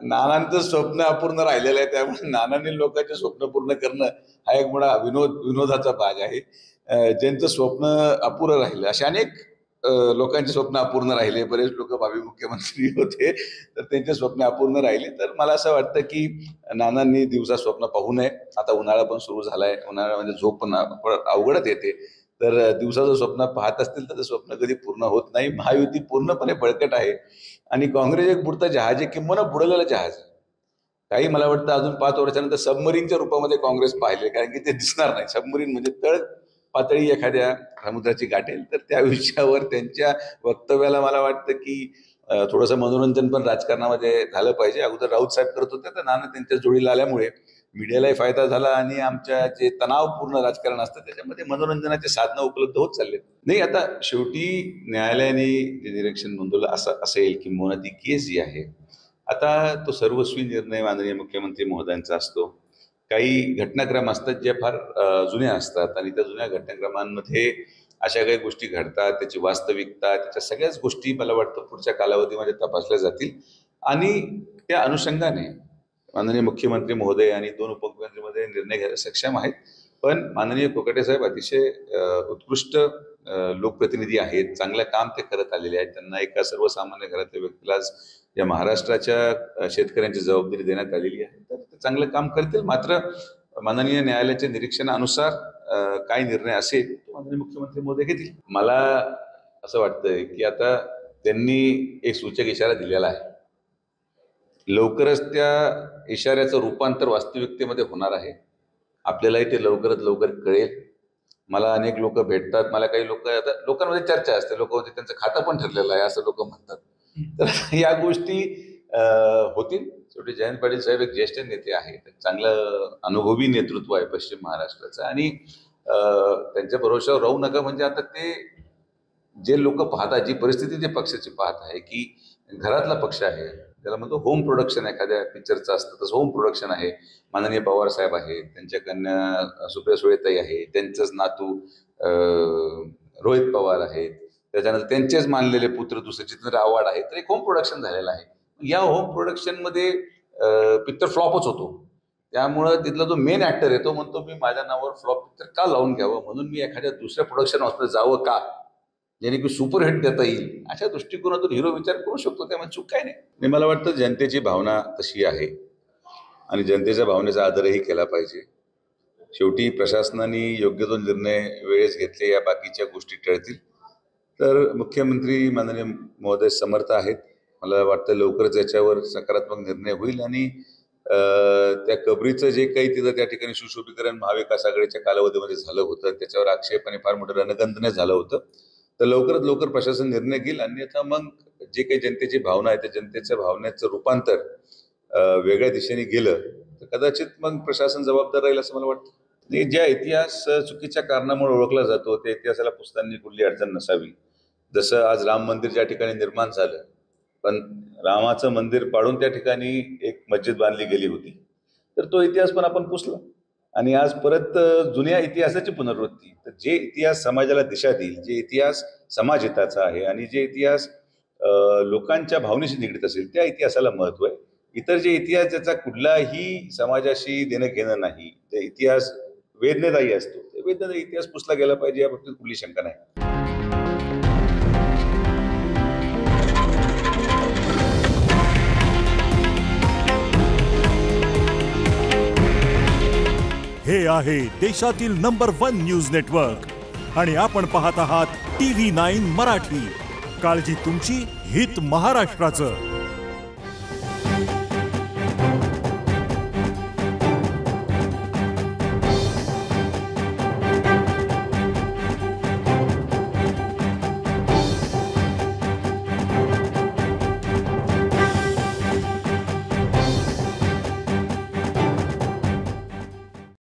नानांचं स्वप्न अपूर्ण राहिलेलं आहे, त्यामुळे नानांनी लोकांचे स्वप्न पूर्ण करणं हा एक मोठा विनोदाचा भाग आहे. ज्यांचं स्वप्न अपुरं राहिलं अशा अनेक लोकांचे स्वप्न अपूर्ण राहिले. बरेच लोक भावी मुख्यमंत्री होते तर त्यांचे स्वप्न अपूर्ण राहिले. तर मला असं वाटतं की नानांनी दिवसा स्वप्न पाहू नये. आता उन्हाळा पण सुरू झालाय, उन्हाळ्यामध्ये झोप पण अवघडच येते. तर दिवसाचं स्वप्न पाहत असतील तर ते स्वप्न कधी पूर्ण होत नाही. महायुती पूर्णपणे बळकट आहे आणि काँग्रेस एक बुडतं जहाज आहे, किंवा बुडलेलं जहाज. काही मला वाटतं अजून 5 वर्षानंतर सबमरीनच्या रूपामध्ये काँग्रेस पाहिले, कारण की ते दिसणार नाही. सबमरीन म्हणजे तळ पातळी एखाद्या समुद्राची गाठेल. तर त्या विषयावर त्यांच्या वक्तव्याला मला वाटतं की थोडंसं मनोरंजन पण राजकारणामध्ये झालं पाहिजे. अगोदर राऊत साहेब करत होते, तर नाना त्यांच्या जोडीला आल्यामुळे मीडियालाही फायदा झाला आणि आमच्या जे तणावपूर्ण राजकारण असतं त्याच्यामध्ये मनोरंजनाचे साधनं उपलब्ध होत चालले. नाही, आता शेवटी न्यायालयाने जे निरीक्षण नोंदवलं असं असेल की मोना ती केस जी आहे, आता तो सर्वस्वी निर्णय माननीय मुख्यमंत्री महोदयांचा असतो. काही घटनाक्रम असतात ज्या फार जुन्या असतात आणि त्या जुन्या घटनाक्रमांमध्ये अशा काही गोष्टी घडतात, त्याची वास्तविकता, त्याच्या सगळ्याच गोष्टी मला वाटतं पुढच्या कालावधीमध्ये तपासल्या जातील आणि त्या अनुषंगाने माननीय मुख्यमंत्री महोदय आणि 2 उपमुख्यमंत्री महोदय निर्णय घ्यायला सक्षम आहेत. पण माननीय कोकाटे साहेब अतिशय उत्कृष्ट लोकप्रतिनिधी आहेत. चांगलं काम ते करत आलेले आहेत. त्यांना एका सर्वसामान्य घरातल्या व्यक्तीला आज या महाराष्ट्राच्या शेतकऱ्यांची जबाबदारी देण्यात आलेली आहे. तर ते चांगलं काम करतील. मात्र माननीय न्यायालयाच्या निरीक्षणानुसार काय निर्णय असेल तो माननीय मुख्यमंत्री महोदय घेतील. मला असं वाटतंय की आता त्यांनी एक सूचक इशारा दिलेला आहे. लवकरच त्या इशाऱ्याचं रूपांतर वास्तविकतेमध्ये होणार आहे. आपल्यालाही ते लवकरात लवकर कळेल. मला अनेक लोक भेटतात. मला काही लोक, आता लोकांमध्ये चर्चा असते, लोक म्हणजे त्यांचं खातं पण ठरलेलं आहे असं लोक म्हणतात. तर या गोष्टी होतील. शेवटी जयंत पाटील साहेब एक ज्येष्ठ नेते आहेत, चांगलं अनुभवी नेतृत्व आहे पश्चिम महाराष्ट्राचं आणि त्यांच्या भरोश्यावर राहू नका. म्हणजे आता ते जे लोक पाहतात, जी परिस्थिती ते पक्षाची पाहत आहे की घरातला पक्ष आहे, त्याला म्हणतो होम प्रोडक्शन एखाद्या पिक्चरचं असतं तसं होम प्रोडक्शन आहे. माननीय पवार साहेब आहेत, त्यांच्या कन्या सुप्रिया सुळेताई आहे, त्यांचंच नातू रोहित पवार आहेत, त्याच्यानंतर त्यांचेच मानलेले पुत्र दुसरे जितेंद्र आव्हाड आहेत. तर एक होम प्रोडक्शन झालेलं आहे. या होम प्रोडक्शनमध्ये पिक्चर फ्लॉपच होतो. त्यामुळं तिथला जो मेन ऍक्टर आहे तो म्हणतो मी माझ्या नावावर फ्लॉप पिक्चर का लावून घ्यावं, म्हणून मी एखाद्या दुसऱ्या प्रोडक्शन हाऊसमध्ये जावं का, ज्याने की सुपरहिट देता येईल. अशा दृष्टिकोनातून हिरो विचार करू शकतो, त्यामुळे चूक काय नाही. मला वाटतं जनतेची भावना तशी आहे आणि जनतेच्या भावनेचा आदरही केला पाहिजे. शेवटी प्रशासनाने योग्य तो निर्णय वेळेस घेतले, या बाकीच्या गोष्टी टळतील. तर मुख्यमंत्री माननीय महोदय समर्थ आहेत. मला वाटतं लवकरच याच्यावर सकारात्मक निर्णय होईल आणि त्या कबरीचं जे काही तिथं त्या ठिकाणी सुशोभीकरण महाविकास आघाडीच्या कालावधीमध्ये झालं होतं त्याच्यावर आक्षेप आणि फार मोठं रणगंधने झालं होतं. तर लवकरात लवकर प्रशासन निर्णय घेईल. अन्यथा मग जे काही जनतेची भावना आहे त्या जनतेच्या भावनेचं रूपांतर वेगळ्या दिशेने गेलं तर कदाचित मग प्रशासन जबाबदार राहील असं मला वाटतं. ज्या इतिहास चुकीच्या कारणामुळे ओळखला जातो त्या इतिहासाला पुसताना कुठली अडचण नसावी. जसं आज राम मंदिर ज्या ठिकाणी निर्माण झालं, पण रामाचं मंदिर पाडून त्या ठिकाणी एक मस्जिद बांधली गेली होती, तर तो इतिहास पण आपण पुसला आणि आज परत जुन्या इतिहासाची पुनरावृत्ती. तर जे इतिहास समाजाला दिशा देईल, जे इतिहास समाजहिताचा आहे आणि जे इतिहास लोकांच्या भावनेशी निगडीत असेल त्या इतिहासाला महत्व आहे. इतर जे इतिहास ज्याचा कुठलाही समाजाशी देणं घेणं नाही, ते इतिहास वेदनेदायी असतो, ते वेदनेदायी इतिहास पुसला गेला पाहिजे, या बाबतीत कुठली शंका नाही. हे आहे देशातील नंबर 1 न्यूज नेटवर्क आणि आपण पाहत आहात TV9 मराठी. काळजी तुमची, हित महाराष्ट्राचं.